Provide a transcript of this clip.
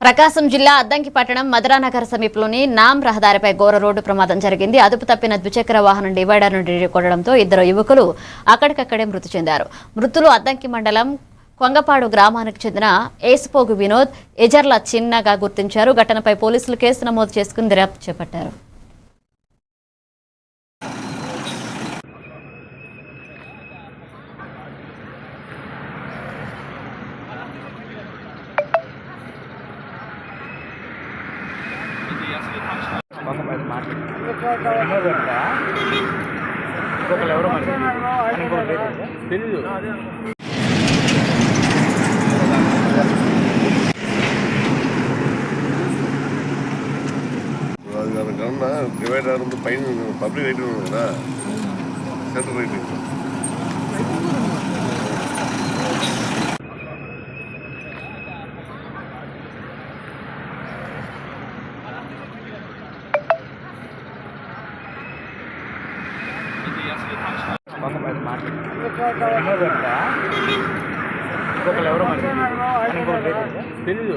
ప్రకాశం జిల్లా అద్దంకి పట్టణం మధురానగర్ సమీపంలోని నామ్ రహదారిపై ఘోర రోడ్డు ప్రమాదం జరిగింది. అదుపు తప్పిన ద్విచక్ర వాహనం డివైడర్ నుండి ఢీకొనడంతో ఇద్దరు యువకులు అక్కడికక్కడే మృతి చెందారు. మృతులు అద్దంకి మండలం కొంగపాడు గ్రామానికి చెందిన ఏసుపోగు వినోద్, ఎజర్ల చిన్నగా గుర్తించారు. ఘటనపై పోలీసులు కేసు నమోదు చేసుకుని దర్యాప్తు చేపట్టారు. డివైడర్ పైన పబ్లిక్ రైటింగ్ ఉంది కదా, సెంటర్ రైటింగ్. తెలీదు.